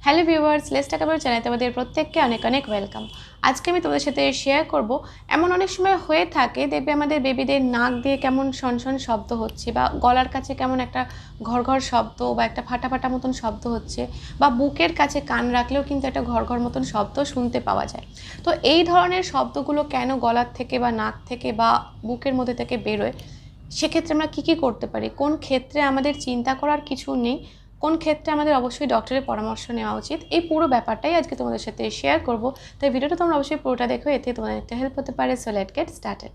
Hello viewers, let's talk about চ্যানেলে তোমাদের প্রত্যেককে অনেক অনেক ওয়েলকাম। আজকে আমি তোমাদের সাথে শেয়ার করব, এমন অনেক সময় হয়ে থাকে দেখবে আমাদের বেবিদের নাক দিয়ে কেমন শনশন শব্দ হচ্ছে, বা গলার কাছে কেমন একটা ঘর ঘর শব্দ বা একটা ফাটা ফাটা মতন শব্দ হচ্ছে, বা বুকের কাছে কান রাখলেও কিন্তু একটা ঘর ঘর মতন শব্দ শুনতে পাওয়া যায়। তো এই ধরনের শব্দগুলো কেন গলার থেকে বা নাক থেকে বা বুকের মধ্যে থেকে বেরোয়, সেক্ষেত্রে আমরা কী করতে পারি, কোন ক্ষেত্রে আমাদের চিন্তা করার কিছু নেই, কোন ক্ষেত্রে আমাদের অবশ্যই ডক্টরের পরামর্শ নেওয়া উচিত, এই পুরো ব্যাপারটাই আজকে তোমাদের সাথে শেয়ার করব। তাই ভিডিওটা তোমরা অবশ্যই পুরোটা দেখো, এতে তোমাদের একটা হেল্প হতে পারে। So let's get started.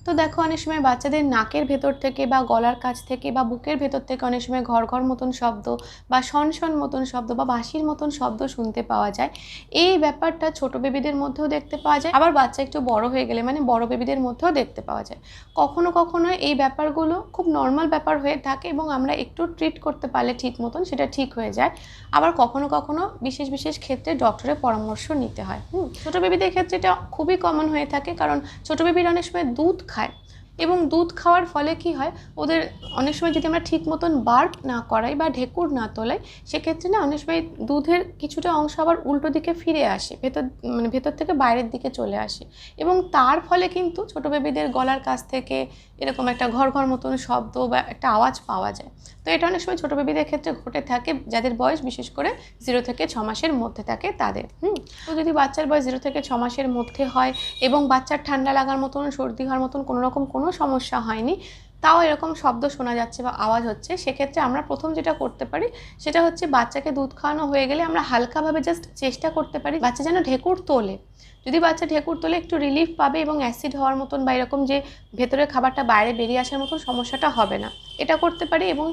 তো দেখো, অনেক সময় বাচ্চাদের নাকের ভেতর থেকে বা গলার কাছ থেকে বা বুকের ভেতর থেকে অনেক সময় ঘর ঘর মতন শব্দ বা শনশন মতন শব্দ বা বাঁশির মতন শব্দ শুনতে পাওয়া যায়। এই ব্যাপারটা ছোট বেবিদের মধ্যেও দেখতে পাওয়া যায়, আবার বাচ্চা একটু বড় হয়ে গেলে মানে বড় বেবিদের মধ্যেও দেখতে পাওয়া যায়। কখনো কখনো এই ব্যাপারগুলো খুব নর্মাল ব্যাপার হয়ে থাকে এবং আমরা একটু ট্রিট করতে পারলে ঠিক মতন সেটা ঠিক হয়ে যায়। আবার কখনো কখনো বিশেষ বিশেষ ক্ষেত্রে ডক্টরের পরামর্শ নিতে হয়। ছোটো বেবিদের ক্ষেত্রে এটা খুবই কমন হয়ে থাকে, কারণ ছোটো বেবিরা অনেক সময় দুধ খায় এবং দুধ খাওয়ার ফলে কি হয়, ওদের অনেক সময় যদি আমরা ঠিক মতন বার্প না করাই বা ঢেকুর না তোলাই, সেক্ষেত্রে না অনেক সময় দুধের কিছুটা অংশ আবার উল্টো দিকে ফিরে আসে, ভেতর থেকে বাইরের দিকে চলে আসে, এবং তার ফলে কিন্তু ছোটো বেবিদের গলার কাছ থেকে এরকম একটা ঘর ঘর মতন শব্দ বা একটা আওয়াজ পাওয়া যায়। তো এটা অনেক সময় ছোটো বেবিদের ক্ষেত্রে ঘটে থাকে, যাদের বয়স বিশেষ করে 0 থেকে 6 মাসের মধ্যে থাকে তাদের। তো যদি বাচ্চার বয়স 0 থেকে 6 মাসের মধ্যে হয় এবং বাচ্চার ঠান্ডা লাগার মতন, সর্দি হওয়ার মতন কোনো সমস্যা হয়নি, তাও এরকম শব্দ শোনা যাচ্ছে বা আওয়াজ হচ্ছে, সেক্ষেত্রে আমরা প্রথম যেটা করতে পারি সেটা হচ্ছে, বাচ্চাকে দুধ খাওয়ানো হয়ে গেলে আমরা হালকাভাবে জাস্ট চেষ্টা করতে পারি বাচ্চা যেন ঢেকুর তোলে। যদি বাচ্চা ঢেকুর তোলে একটু রিলিফ পাবে এবং অ্যাসিড হওয়ার মতন বা এরকম যে ভেতরের খাবারটা বাইরে বেরিয়ে আসার মতন সমস্যাটা হবে না, এটা করতে পারি। এবং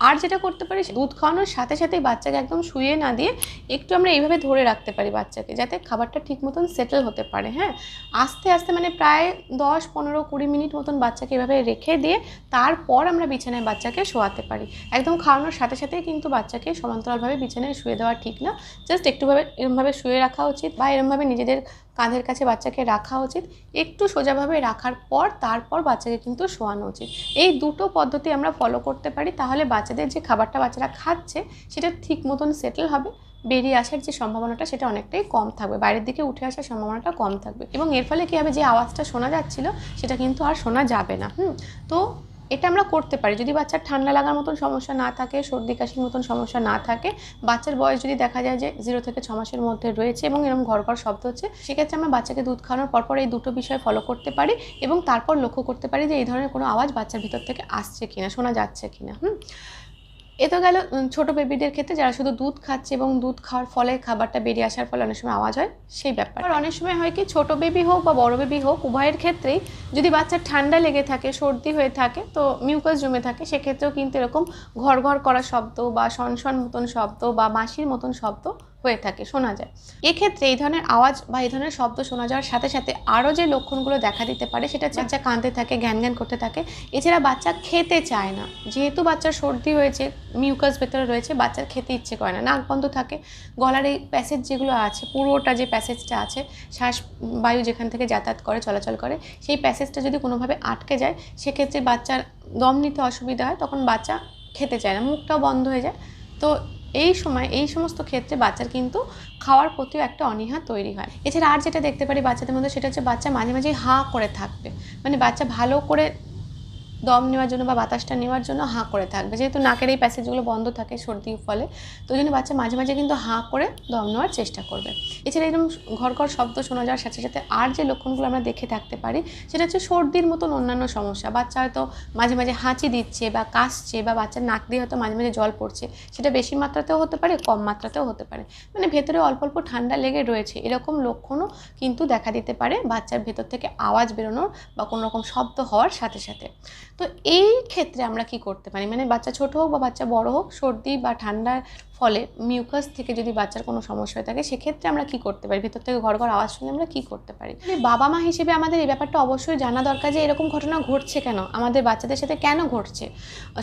আর যেটা করতে পারি, দুধ খাওয়ানোর সাথে সাথেই বাচ্চাকে একদম শুয়ে না দিয়ে একটু আমরা এইভাবে ধরে রাখতে পারি বাচ্চাকে, যাতে খাবারটা ঠিক মতন সেটেল হতে পারে। আস্তে আস্তে মানে প্রায় 10, 15, 20 মিনিট মতন বাচ্চাকে এভাবে রেখে দিয়ে তারপর আমরা বিছানায় বাচ্চাকে শোয়াতে পারি। একদম খাওয়ানোর সাথে সাথেই কিন্তু বাচ্চাকে সমান্তরালভাবে বিছানায় শুয়ে দেওয়া ঠিক না, জাস্ট একটুভাবে এরমভাবে শুয়ে রাখা উচিত, বা এরমভাবে নিজেদের কাঁধের কাছে বাচ্চাকে রাখা উচিত। একটু সোজাভাবে রাখার পর তারপর বাচ্চাকে কিন্তু শোয়ানো উচিত। এই দুটো পদ্ধতি আমরা ফলো করতে পারি, তাহলে বাচ্চাদের যে খাবারটা বাচ্চারা খাচ্ছে সেটা ঠিক মতন সেটেল হবে, বেরিয়ে আসার যে সম্ভাবনাটা সেটা অনেকটাই কম থাকবে, বাইরের দিকে উঠে আসার সম্ভাবনাটা কম থাকবে, এবং এর ফলে কী হবে, যে আওয়াজটা শোনা যাচ্ছিল সেটা কিন্তু আর শোনা যাবে না। তো এটা আমরা করতে পারি যদি বাচ্চার ঠান্ডা লাগার মতন সমস্যা না থাকে, সর্দি কাশির মতন সমস্যা না থাকে, বাচ্চার বয়স যদি দেখা যায় যে 0 থেকে 6 মাসের মধ্যে রয়েছে এবং এরকম ঘর ঘর শব্দ হচ্ছে, সেক্ষেত্রে আমরা বাচ্চাকে দুধ খাওয়ানোর পরপর এই দুটো বিষয় ফলো করতে পারি এবং তারপর লক্ষ্য করতে পারি যে এই ধরনের কোনো আওয়াজ বাচ্চার ভিতর থেকে আসছে কিনা, শোনা যাচ্ছে কিনা। এ তো গেল ছোটো বেবিদের ক্ষেত্রে, যারা শুধু দুধ খাচ্ছে এবং দুধ খাওয়ার ফলে খাবারটা বেরিয়ে আসার ফলে অনেক সময় আওয়াজ হয়, সেই ব্যাপার। আর অনেক সময় হয় কি, ছোটো বেবি হোক বা বড় বেবি হোক, উভয়ের ক্ষেত্রেই যদি বাচ্চার ঠান্ডা লেগে থাকে, সর্দি হয়ে থাকে, তো মিউকাস জমে থাকে, সেক্ষেত্রেও কিন্তু এরকম ঘর ঘর করা শব্দ বা শনশন মতন শব্দ বা বাঁশির মতন শব্দ হয়ে থাকে, শোনা যায়। এক্ষেত্রে এই ধরনের আওয়াজ বা এই ধরনের শব্দ শোনা যাওয়ার সাথে সাথে আরও যে লক্ষণগুলো দেখা দিতে পারে, সেটা হচ্ছে বাচ্চা কাঁদতে থাকে, জ্ঞান জ্ঞান করতে থাকে। এছাড়া বাচ্চা খেতে চায় না, যেহেতু বাচ্চার সর্দি হয়েছে, মিউকাস ভেতরে রয়েছে, বাচ্চার খেতে ইচ্ছে করে না, নাক বন্ধ থাকে, গলার এই প্যাসেজ যেগুলো আছে, পুরোটা যে প্যাসেজটা আছে, শ্বাস বায়ু যেখান থেকে যাতায়াত করে, চলাচল করে, সেই প্যাসেজটা যদি কোনোভাবে আটকে যায়, সেক্ষেত্রে বাচ্চার দম নিতে অসুবিধা হয়, তখন বাচ্চা খেতে চায় না, মুখটাও বন্ধ হয়ে যায়। তো এই সময় এই সমস্ত ক্ষেত্রে বাচ্চার কিন্তু খাওয়ার প্রতিও একটা অনীহা তৈরি হয়। এছাড়া আর যেটা দেখতে পারি বাচ্চাদের মধ্যে, সেটা হচ্ছে বাচ্চা মাঝে মাঝে হাঁ করে থাকবে, মানে বাচ্চা ভালো করে দম নেওয়ার জন্য বা বাতাসটা নেওয়ার জন্য হাঁ করে থাকবে, যেহেতু নাকের এই প্যাসেজগুলো বন্ধ থাকে সর্দির ফলে, তো ওই জন্য বাচ্চা মাঝে মাঝে কিন্তু হাঁ করে দম নেওয়ার চেষ্টা করবে। এছাড়া এরকম ঘর ঘর শব্দ শোনা যাওয়ার সাথে সাথে আর যে লক্ষণগুলো আমরা দেখে থাকতে পারি, সেটা হচ্ছে সর্দির মতন অন্যান্য সমস্যা। বাচ্চা হয়তো মাঝে মাঝে হাঁচি দিচ্ছে বা কাশছে, বা বাচ্চার নাক দিয়ে হয়তো মাঝে মাঝে জল পড়ছে, সেটা বেশি মাত্রাতেও হতে পারে, কম মাত্রাতেও হতে পারে, মানে ভেতরে অল্প অল্প ঠান্ডা লেগে রয়েছে, এরকম লক্ষণও কিন্তু দেখা দিতে পারে বাচ্চার ভেতর থেকে আওয়াজ বেরোনোর বা কোনো রকম শব্দ হওয়ার সাথে সাথে। তো এই ক্ষেত্রে আমরা কি করতে পারি, মানে বাচ্চা ছোট হোক বা বাচ্চা বড় হোক, সর্দি বা ঠান্ডার ফলে মিউকাস থেকে যদি বাচ্চার কোনো সমস্যা হয়ে থাকে, সেক্ষেত্রে আমরা কি করতে পারি, ভেতর থেকে ঘর ঘর আওয়াজ শুনে আমরা কি করতে পারি। বাবা মা হিসেবে আমাদের এই ব্যাপারটা অবশ্যই জানা দরকার যে এরকম ঘটনা ঘটছে কেন, আমাদের বাচ্চাদের সাথে কেন ঘটছে।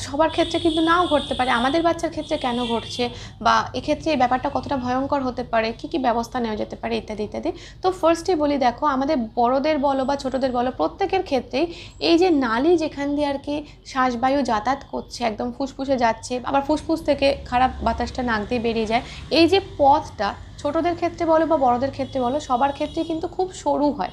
সবার ক্ষেত্রে কিন্তু নাও ঘটতে পারে, আমাদের বাচ্চার ক্ষেত্রে কেন ঘটছে, বা এক্ষেত্রে এই ব্যাপারটা কতটা ভয়ঙ্কর হতে পারে, কি কি ব্যবস্থা নেওয়া যেতে পারে ইত্যাদি ইত্যাদি। তো ফার্স্টে বলি, দেখো আমাদের বড়দের বলো বা ছোটদের বলো, প্রত্যেকের ক্ষেত্রেই এই যে নালী যেখান দিয়ে আর কি শ্বাসবায়ু যাতায়াত করছে, একদম ফুসফুসে যাচ্ছে, আবার ফুসফুস থেকে খারাপ বাতাসটা নাক দিয়ে বেরিয়ে যায়, এই যে পথটা ছোটদের ক্ষেত্রে বলো বা বড়দের ক্ষেত্রে বলো, সবার ক্ষেত্রে কিন্তু খুব সরু হয়।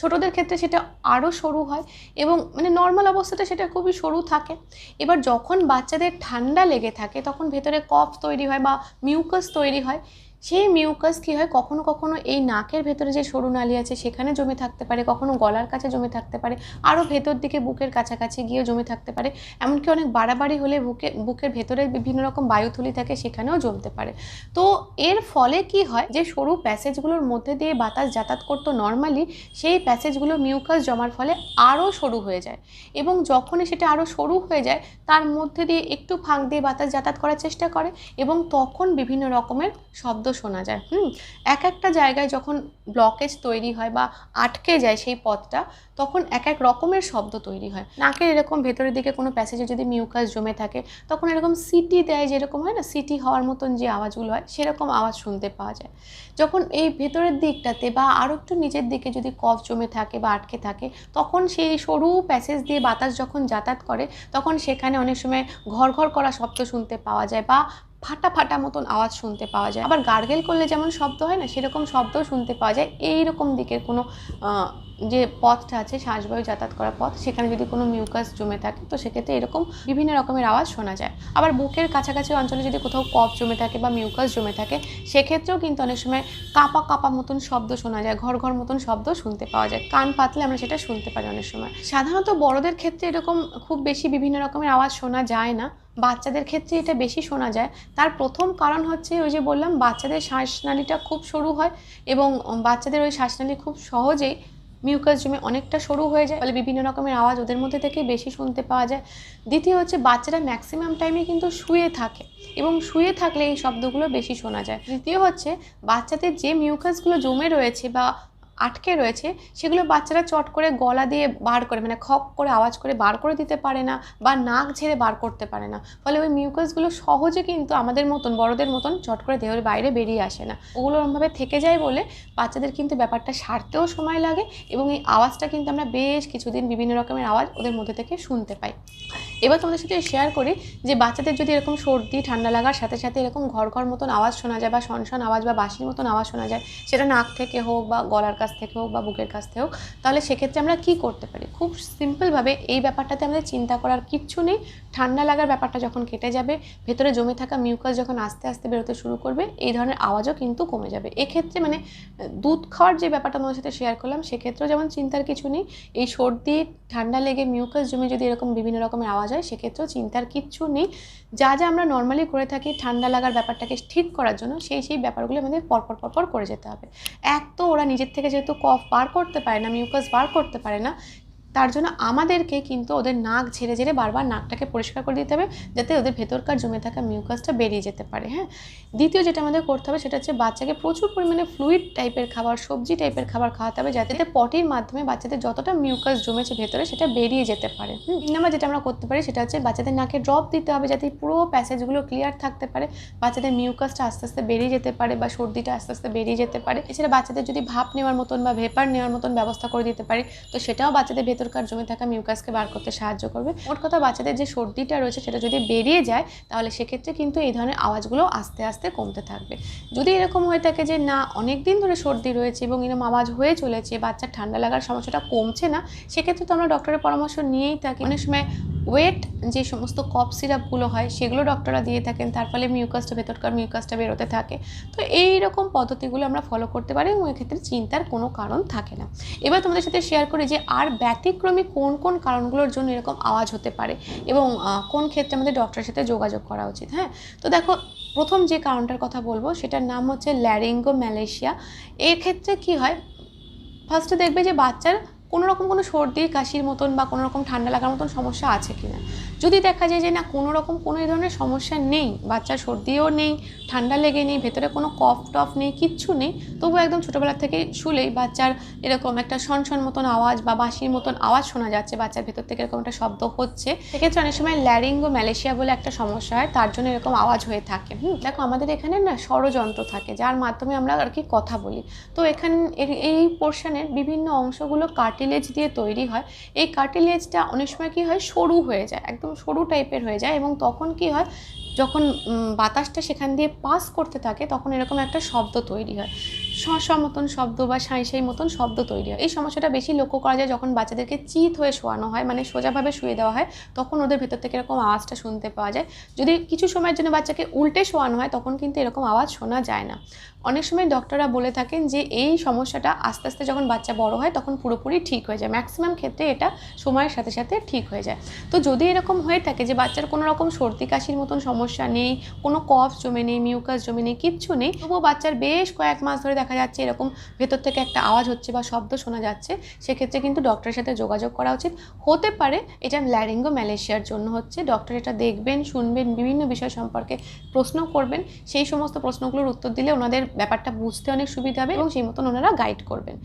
ছোটদের ক্ষেত্রে সেটা আরও সরু হয়, এবং মানে নর্মাল অবস্থাতে সেটা খুবই সরু থাকে। এবার যখন বাচ্চাদের ঠান্ডা লেগে থাকে তখন ভেতরে কফ তৈরি হয় বা মিউকাস তৈরি হয়। সেই মিউকাস কী হয়, কখনো কখনো এই নাকের ভেতরে যে সরু নালী আছে সেখানে জমে থাকতে পারে, কখনো গলার কাছে জমে থাকতে পারে, আরও ভেতর দিকে বুকের কাছাকাছি গিয়ে জমে থাকতে পারে, এমনকি অনেক বাড়াবাড়ি হলে বুকের ভেতরে বিভিন্ন রকম বায়ুথলি থাকে সেখানেও জমতে পারে। তো এর ফলে কি হয়, যে সরু প্যাসেজগুলোর মধ্যে দিয়ে বাতাস যাতায়াত করতো নর্মালি, সেই প্যাসেজগুলো মিউকাস জমার ফলে আরও সরু হয়ে যায়, এবং যখনই সেটা আরও সরু হয়ে যায় তার মধ্যে দিয়ে একটু ফাঁক দিয়ে বাতাস যাতায়াত করার চেষ্টা করে, এবং তখন বিভিন্ন রকমের শব্দ শোনা যায়। এক একটা জায়গায় যখন ব্লকেজ তৈরি হয় বা আটকে যায় সেই পথটা, তখন এক এক রকমের শব্দ তৈরি হয়। নাকের এরকম ভেতরের দিকে কোনো প্যাসেজে যদি মিউকাস জমে থাকে, তখন এরকম সিটি দেয়, যেরকম হয় না সিটি হওয়ার মতন যে আওয়াজগুলো হয়, সেরকম আওয়াজ শুনতে পাওয়া যায়। যখন এই ভেতরের দিকটাতে বা আরও একটু নিচের দিকে যদি কফ জমে থাকে বা আটকে থাকে, তখন সেই সরু প্যাসেজ দিয়ে বাতাস যখন যাতায়াত করে, তখন সেখানে অনেক সময় ঘর ঘর করা শব্দ শুনতে পাওয়া যায়, বা ফাটা ফাটা মতন আওয়াজ শুনতে পাওয়া যায়। আবার গার্গেল করলে যেমন শব্দ হয় না, সেরকম শব্দও শুনতে পাওয়া যায়। এইরকম দিকের কোনো যে পথটা আছে, শ্বাসবায়ু যাতায়াত করার পথ, সেখানে যদি কোনো মিউকাস জমে থাকে, তো সেক্ষেত্রে এরকম বিভিন্ন রকমের আওয়াজ শোনা যায়। আবার বুকের কাছাকাছি অঞ্চলে যদি কোথাও কফ জমে থাকে বা মিউকাস জমে থাকে, সেক্ষেত্রেও কিন্তু অনেক সময় কাঁপা কাঁপা মতন শব্দ শোনা যায়, ঘর ঘর মতন শব্দ শুনতে পাওয়া যায়। কান পাতলে আমরা সেটা শুনতে পারি অনেক সময়। সাধারণত বড়দের ক্ষেত্রে এরকম খুব বেশি বিভিন্ন রকমের আওয়াজ শোনা যায় না, বাচ্চাদের ক্ষেত্রে এটা বেশি শোনা যায়। তার প্রথম কারণ হচ্ছে ওই যে বললাম, বাচ্চাদের শ্বাসনালীটা খুব সরু হয়, এবং বাচ্চাদের ওই শ্বাসনালী খুব সহজেই মিউকাস জমে অনেকটা সরু হয়ে যায়, ফলে বিভিন্ন রকমের আওয়াজ ওদের মধ্যে থেকে বেশি শুনতে পাওয়া যায়। দ্বিতীয় হচ্ছে, বাচ্চারা ম্যাক্সিমাম টাইমে কিন্তু শুয়ে থাকে, এবং শুয়ে থাকলে এই শব্দগুলো বেশি শোনা যায়। তৃতীয় হচ্ছে, বাচ্চাদের যে মিউকাসগুলো জমে রয়েছে বা আটকে রয়েছে, সেগুলো বাচ্চারা চট করে গলা দিয়ে বার করে, মানে খপ করে আওয়াজ করে বার করে দিতে পারে না, বা নাক ঝেড়ে বার করতে পারে না। ফলে ওই মিউকাসগুলো সহজে কিন্তু আমাদের মতন, বড়দের মতন চট করে দেহের বাইরে বেরিয়ে আসে না। ওগুলো ওরমভাবে থেকে যায় বলে বাচ্চাদের কিন্তু ব্যাপারটা সারতেও সময় লাগে, এবং এই আওয়াজটা কিন্তু আমরা বেশ কিছুদিন বিভিন্ন রকমের আওয়াজ ওদের মধ্যে থেকে শুনতে পাই। এবার তোমাদের সাথে শেয়ার করি যে বাচ্চাদের যদি এরকম সর্দি ঠান্ডা লাগার সাথে সাথে এরকম ঘর ঘর মতন আওয়াজ শোনা যায়, বা শনশন আওয়াজ বা বাঁশির মতন আওয়াজ শোনা যায়, সেটা নাক থেকে হোক বা গলার কাছ থেকে হোক বা বুকের কাছ থেকে হোক, তাহলে সেক্ষেত্রে আমরা কি করতে পারি? খুব সিম্পলভাবে এই ব্যাপারটাতে আমাদের চিন্তা করার কিচ্ছু নেই। ঠান্ডা লাগার ব্যাপারটা যখন কেটে যাবে, ভেতরে জমে থাকা মিউকাস যখন আস্তে আস্তে বেরোতে শুরু করবে, এই ধরনের আওয়াজও কিন্তু কমে যাবে। এক্ষেত্রে মানে দুধ খাওয়ার যে ব্যাপারটা তোমাদের সাথে শেয়ার করলাম, সেক্ষেত্রেও যেমন চিন্তার কিছু নেই। এই সর্দি ঠান্ডা লেগে মিউকাস জমে যদি এরকম বিভিন্ন রকমের আওয়াজ হয়, সেক্ষেত্রেও চিন্তার কিচ্ছু নেই। যা যা আমরা নর্মালি করে থাকি ঠান্ডা লাগার ব্যাপারটাকে ঠিক করার জন্য, সেই ব্যাপারগুলো আমাদের পরপর করে যেতে হবে। এক তো ওরা নিজের থেকে যেহেতু কফ বার করতে পারে না, মিউকাস বার করতে পারে না, তার জন্য আমাদেরকে কিন্তু ওদের নাক ঝেড়ে ঝেড়ে বারবার নাকটাকে পরিষ্কার করে দিতে হবে, যাতে ওদের ভেতরকার জমে থাকা মিউকাসটা বেরিয়ে যেতে পারে। হ্যাঁ, দ্বিতীয় যেটা আমাদের করতে হবে, সেটা হচ্ছে বাচ্চাকে প্রচুর পরিমাণে ফ্লুইড টাইপের খাবার, সবজি টাইপের খাবার খাওয়াতে হবে, যাতে পটির মাধ্যমে বাচ্চাদের যতটা মিউকাস জমেছে ভেতরে, সেটা বেরিয়ে যেতে পারে। তিন নম্বর যেটা আমরা করতে পারি, সেটা হচ্ছে বাচ্চাদের নাকে ড্রপ দিতে হবে, যাতে পুরো প্যাসেজগুলো ক্লিয়ার থাকতে পারে, বাচ্চাদের মিউকাসটা আস্তে আস্তে বেরিয়ে যেতে পারে, বা সর্দিটা আস্তে আস্তে বেরিয়ে যেতে পারে। এছাড়া বাচ্চাদের যদি ভাপ নেওয়ার মতন বা ভেপার নেওয়ার মতন ব্যবস্থা করে দিতে পারি, তো সেটাও বাচ্চাদের ভেতরকার জমে থাকা মিউকাসকে বার করতে সাহায্য করবে। মোট কথা, বাচ্চাদের যে সর্দিটা রয়েছে সেটা যদি বেরিয়ে যায়, তাহলে সেক্ষেত্রে কিন্তু এই ধরনের আওয়াজগুলো আস্তে আস্তে কমতে থাকবে। যদি এরকম হয়ে থাকে যে না, অনেক দিন ধরে সর্দি রয়েছে এবং এরকম আওয়াজ হয়ে চলেছে, বাচ্চার ঠান্ডা লাগার সমস্যাটা কমছে না, সেক্ষেত্রে তো আমরা ডক্টরের পরামর্শ নিয়েই থাকি। অনেক সময় ওয়েট যে সমস্ত কফ সিরাপগুলো হয়, সেগুলো ডক্টররা দিয়ে থাকেন, তার ফলে মিউকাসটা, ভেতরকার মিউকাসটা বেরোতে থাকে। তো এই রকম পদ্ধতিগুলো আমরা ফলো করতে পারি, এবং এক্ষেত্রে চিন্তার কোনো কারণ থাকে না। এবার তোমাদের সাথে শেয়ার করি যে আর ব্যতিক্রমী কোন কোন কারণগুলোর জন্য এরকম আওয়াজ হতে পারে, এবং কোন ক্ষেত্রে আমাদের ডক্টরের সাথে যোগাযোগ করা উচিত। হ্যাঁ, তো দেখো, প্রথম যে কারণটার কথা বলবো, সেটার নাম হচ্ছে ল্যারিঙ্গোম্যালেশিয়া। এর ক্ষেত্রে কি হয়, ফার্স্টে দেখবে যে বাচ্চার কোনো রকম কোনো সর্দি কাশির মতন বা কোনো রকম ঠান্ডা লাগার মতন সমস্যা আছে কিনা। যদি দেখা যায় যে না কোনো রকম কোনো এই ধরনের সমস্যা নেই, বাচ্চার সর্দিও নেই, ঠান্ডা লেগে নেই, ভেতরে কোনো কফ টফ নেই, কিচ্ছু নেই, তবু একদম ছোটোবেলা থেকে শুলেই বাচ্চার এরকম একটা শনশন মতন আওয়াজ বা বাঁশির মতন আওয়াজ শোনা যাচ্ছে, বাচ্চার ভেতর থেকে এরকম একটা শব্দ হচ্ছে, সেক্ষেত্রে অনেক সময় ল্যারিঙ্গোম্যালেশিয়া বলে একটা সমস্যা হয়, তার জন্য এরকম আওয়াজ হয়ে থাকে। দেখো আমাদের এখানে না স্বরযন্ত্র থাকে যার মাধ্যমে আমরা আর কি কথা বলি। তো এখানে এই পোর্শনের বিভিন্ন অংশগুলো কার্টিলেজ দিয়ে তৈরি হয়। এই কার্টিলেজটা অনেক সময় কি হয়, সরু হয়ে যায়, একদম সরু টাইপের হয়ে যায়, এবং তখন কি হয়, যখন বাতাসটা সেখান দিয়ে পাস করতে থাকে তখন এরকম একটা শব্দ তৈরি হয়, শঁ মতন শব্দ বা সাঁই মতন শব্দ তৈরি হয়। এই সমস্যাটা বেশি লক্ষ্য করা যায় যখন বাচ্চাদেরকে চিত হয়ে শোয়ানো হয়, মানে সোজাভাবে শুয়ে দেওয়া হয়, তখন ওদের ভেতর থেকে এরকম আওয়াজটা শুনতে পাওয়া যায়। যদি কিছু সময়ের জন্য বাচ্চাকে উল্টে শোয়ানো হয় তখন কিন্তু এরকম আওয়াজ শোনা যায় না। অনেক সময় ডক্টররা বলে থাকেন যে এই সমস্যাটা আস্তে আস্তে যখন বাচ্চা বড় হয় তখন পুরোপুরি ঠিক হয়ে যায়, ম্যাক্সিমাম ক্ষেত্রে এটা সময়ের সাথে সাথে ঠিক হয়ে যায়। তো যদি এরকম হয়ে থাকে যে বাচ্চার কোনো রকম সর্দি কাশির মতন সমস্যা নেই, কোনো কফ জমে নেই, মিউকাস জমে নেই, কিচ্ছু নেই, তবুও বাচ্চার বেশ কয়েক মাস ধরে দেখা যাচ্ছে এরকম ভেতর থেকে একটা আওয়াজ হচ্ছে বা শব্দ শোনা যাচ্ছে, সেক্ষেত্রে কিন্তু ডক্টরের সাথে যোগাযোগ করা উচিত। হতে পারে এটা ল্যারিঙ্গোম্যালেশিয়ার জন্য হচ্ছে, ডক্টর এটা দেখবেন, শুনবেন, বিভিন্ন বিষয় সম্পর্কে প্রশ্ন করবেন, সেই সমস্ত প্রশ্নগুলোর উত্তর দিলে ওনাদের ব্যাপারটা বুঝতে অনেক সুবিধা হবে এবং সেই মতন ওনারা গাইড করবেন।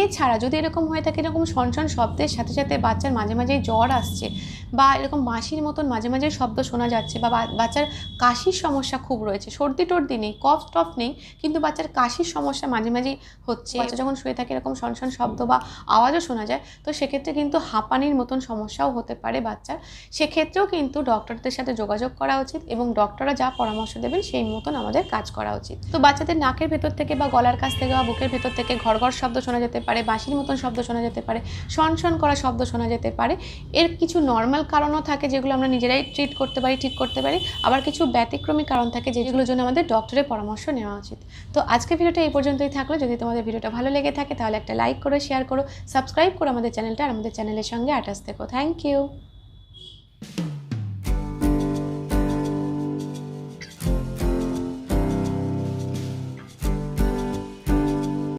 এছাড়া যদি এরকম হয়ে থাকে, এরকম শনশন শব্দের সাথে সাথে বাচ্চার মাঝে মাঝেই জ্বর আসছে বা এরকম বাঁশির মতন মাঝে মাঝে শব্দ শোনা যাচ্ছে, বা বাচ্চার কাশির সমস্যা খুব রয়েছে, সর্দি টর্দি নেই, কফ টফ নেই, কিন্তু বাচ্চার কাশির সমস্যা মাঝে মাঝেই হচ্ছে, বাচ্চা যখন শুয়ে থাকে এরকম শনশন শব্দ বা আওয়াজও শোনা যায়, তো সেক্ষেত্রে কিন্তু হাঁপানির মতন সমস্যাও হতে পারে বাচ্চার। সেক্ষেত্রেও কিন্তু ডক্টরদের সাথে যোগাযোগ করা উচিত এবং ডক্টররা যা পরামর্শ দেবেন সেই মতন আমাদের কাজ করা উচিত। তো বাচ্চাদের নাকের ভেতর থেকে বা গলার কাছ থেকে বা বুকের ভেতর থেকে ঘর ঘর শব্দ শোনা যেতে পারে, বাঁশির মতন শব্দ শোনা যেতে পারে, শনশন করা শব্দ শোনা যেতে পারে। এর কিছু নর্মাল কারণও থাকে যেগুলো আমরা নিজেরাই ট্রিট করতে পারি, ঠিক করতে পারি, আবার কিছু ব্যতিক্রমী কারণ থাকে যেগুলোর জন্য আমাদের ডক্টরের পরামর্শ নেওয়া উচিত। তো আজকে ভিডিওটা এই পর্যন্তই থাকলো। যদি তোমাদের ভিডিওটা ভালো লেগে থাকে তাহলে একটা লাইক করো, শেয়ার করো, সাবস্ক্রাইব করো আমাদের চ্যানেলটা, আর আমাদের চ্যানেলের সঙ্গে অ্যাটাচ থেকো। Thank you.